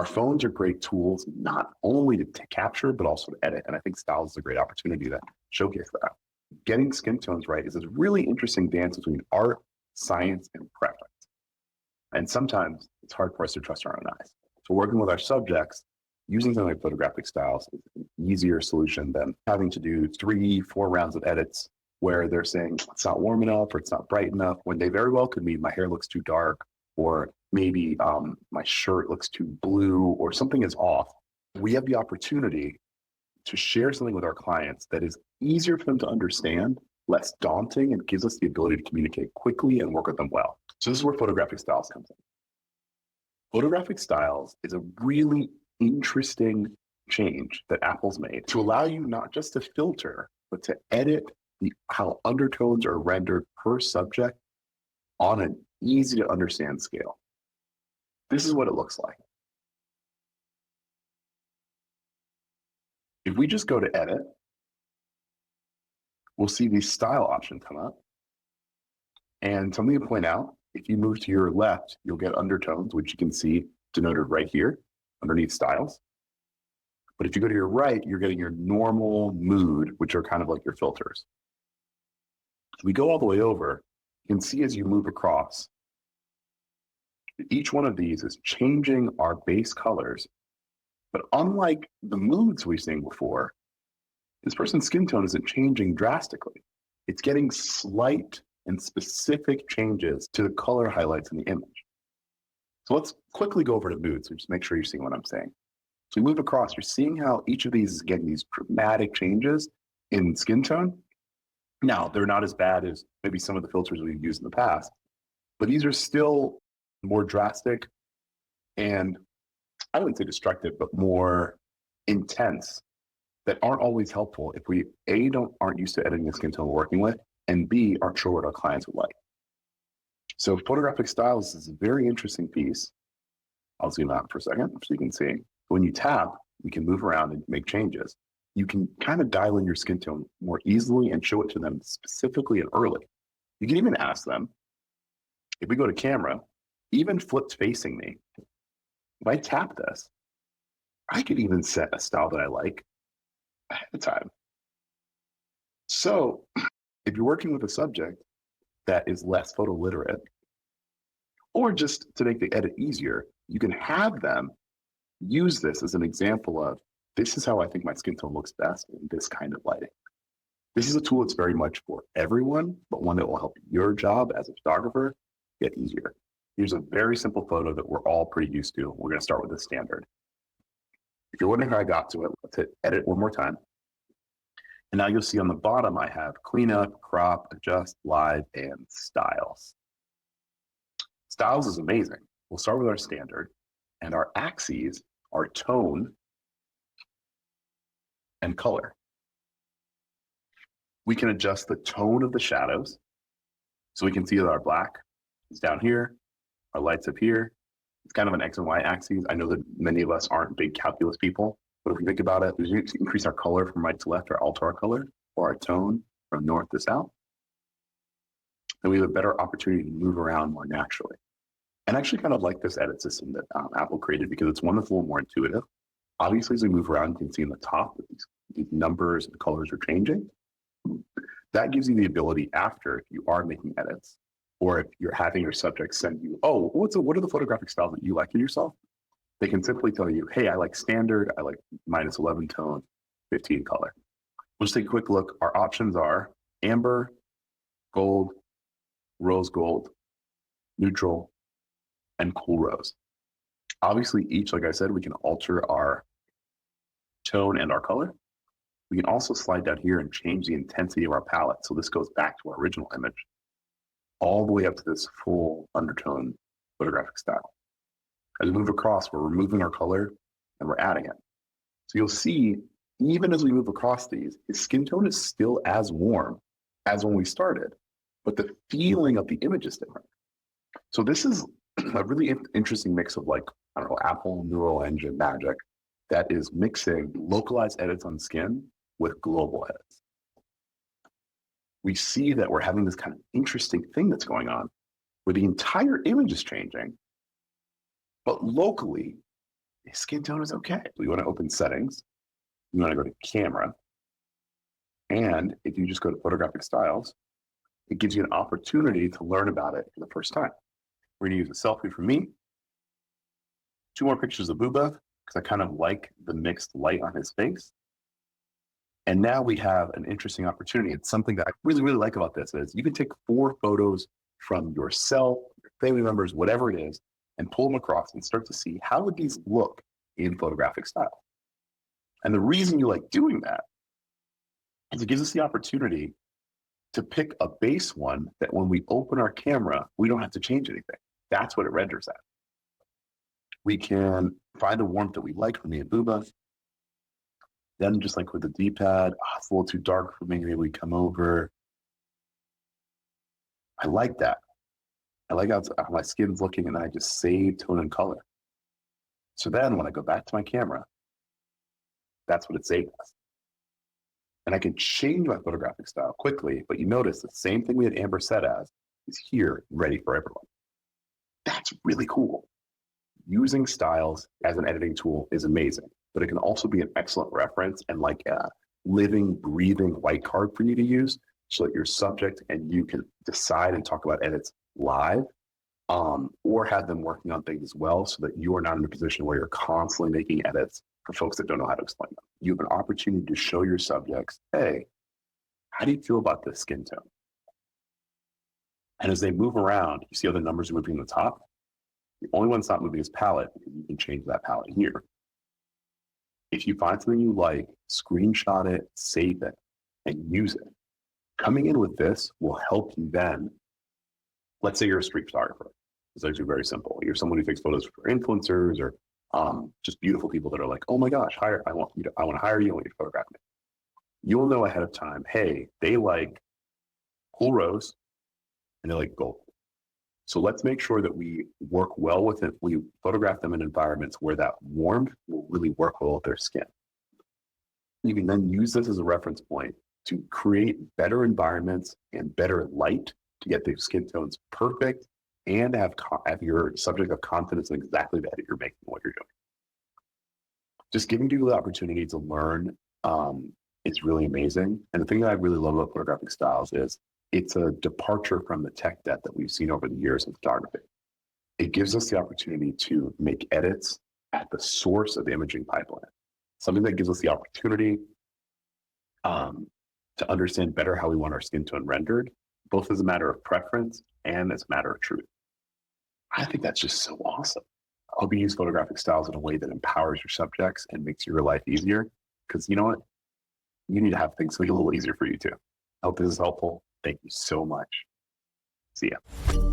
Our phones are great tools, not only to capture, but also to edit. And I think Styles is a great opportunity to showcase that. Getting skin tones right is this really interesting dance between art, science, and preference. And sometimes it's hard for us to trust our own eyes. So working with our subjects, using something like photographic styles is an easier solution than having to do 3-4 rounds of edits where they're saying it's not warm enough or it's not bright enough, when they very well could mean my hair looks too dark, or maybe my shirt looks too blue, or something is off. We have the opportunity to share something with our clients that is easier for them to understand, less daunting, and gives us the ability to communicate quickly and work with them well. So this is where photographic styles comes in. Photographic styles is a really interesting change that Apple's made to allow you not just to filter, but to edit how undertones are rendered per subject on an easy to understand scale. This is what it looks like. If we just go to edit, we'll see these style options come up. And something to point out, if you move to your left, you'll get undertones, which you can see denoted right here underneath styles. But if you go to your right, you're getting your normal mood, which are kind of like your filters. If we go all the way over, you can see as you move across, each one of these is changing our base colors. But unlike the moods we've seen before, this person's skin tone isn't changing drastically. It's getting slight and specific changes to the color highlights in the image. So let's quickly go over to moods and just make sure you're seeing what I'm saying. So we move across, you're seeing how each of these is getting these dramatic changes in skin tone. Now, they're not as bad as maybe some of the filters we've used in the past, but these are still more drastic and I wouldn't say destructive, but more intense, that aren't always helpful if we aren't used to editing the skin tone we're working with, and B, aren't sure what our clients would like. So photographic styles is a very interesting piece. I'll zoom out for a second so you can see. When you tap, we can move around and make changes. You can kind of dial in your skin tone more easily and show it to them specifically and early. You can even ask them, if we go to camera, even flipped facing me, if I tap this, I could even set a style that I like ahead of time. So if you're working with a subject that is less photo literate, or just to make the edit easier, you can have them use this as an example of, this is how I think my skin tone looks best in this kind of lighting. This is a tool that's very much for everyone, but one that will help your job as a photographer get easier. Here's a very simple photo that we're all pretty used to. We're going to start with the standard. If you're wondering how I got to it, let's hit edit one more time. And now you'll see on the bottom, I have cleanup, crop, adjust, live, and styles. Styles is amazing. We'll start with our standard, and our axes are tone and color. We can adjust the tone of the shadows. So we can see that our black is down here, our light's up here. It's kind of an X and Y axis. I know that many of us aren't big calculus people, but if we think about it, we increase our color from right to left, or alter our color, or our tone from north to south, then we have a better opportunity to move around more naturally. And I actually kind of like this edit system that Apple created, because it's one that's a little more intuitive. Obviously, as we move around, you can see in the top that these numbers and colors are changing. That gives you the ability after, if you are making edits, or if you're having your subject send you, oh, what are the photographic styles that you like in yourself? They can simply tell you, hey, I like standard, I like -11 tone, 15 color. We'll just take a quick look. Our options are amber, gold, rose gold, neutral, and cool rose. Obviously, each, like I said, we can alter our tone and our color. We can also slide down here and change the intensity of our palette. So this goes back to our original image, all the way up to this full undertone photographic style. As we move across, we're removing our color and we're adding it. So you'll see, even as we move across these, his skin tone is still as warm as when we started, but the feeling of the image is different. So this is a really interesting mix of, like, I don't know, Apple neural engine magic that is mixing localized edits on skin with global edits. We see that we're having this kind of interesting thing that's going on where the entire image is changing, but locally, skin tone is okay. We want to open settings. We want to go to camera. And if you just go to photographic styles, it gives you an opportunity to learn about it for the first time. We're going to use a selfie for me. 2 more pictures of Booba because I kind of like the mixed light on his face. And now we have an interesting opportunity. It's something that I really, really like about this is you can take 4 photos from yourself, your family members, whatever it is, and pull them across and start to see how would these look in photographic style. And the reason you like doing that is it gives us the opportunity to pick a base one that when we open our camera, we don't have to change anything. That's what it renders at. We can find a warmth that we like for me and Booba. Then just like with the D-pad, it's a little too dark for me. Maybe we come over. I like that. I like how my skin's looking, and then I just save tone and color. So then when I go back to my camera, that's what it saved as. And I can change my photographic style quickly, but you notice the same thing we had Amber set as is here, ready for everyone. That's really cool. Using styles as an editing tool is amazing, but it can also be an excellent reference and like a living, breathing white card for you to use so that your subject and you can decide and talk about edits live, or have them working on things as well so that you are not in a position where you're constantly making edits for folks that don't know how to explain them. You have an opportunity to show your subjects, hey, how do you feel about this skin tone? And as they move around, you see how the numbers are moving to the top? The only one that's not moving is palette, because you can change that palette here. If you find something you like, screenshot it, save it, and use it. Coming in with this will help you then. Let's say you're a street photographer. It's actually very simple. You're someone who takes photos for influencers or just beautiful people that are like, oh my gosh, I want to hire you. I want you to photograph me. You'll know ahead of time, hey, they like cool rose and they like gold. So let's make sure that we work well with it. We photograph them in environments where that warmth will really work well with their skin. You can then use this as a reference point to create better environments and better light to get the skin tones perfect and have your subject have confidence in exactly the edit you're making, what you're doing. Just giving people the opportunity to learn is really amazing. And the thing that I really love about photographic styles is it's a departure from the tech debt that we've seen over the years in photography. It gives us the opportunity to make edits at the source of the imaging pipeline. Something that gives us the opportunity to understand better how we want our skin tone rendered, both as a matter of preference and as a matter of truth. I think that's just so awesome. I hope you use photographic styles in a way that empowers your subjects and makes your life easier. Because you know what? You need to have things make it a little easier for you too. I hope this is helpful. Thank you so much. See ya.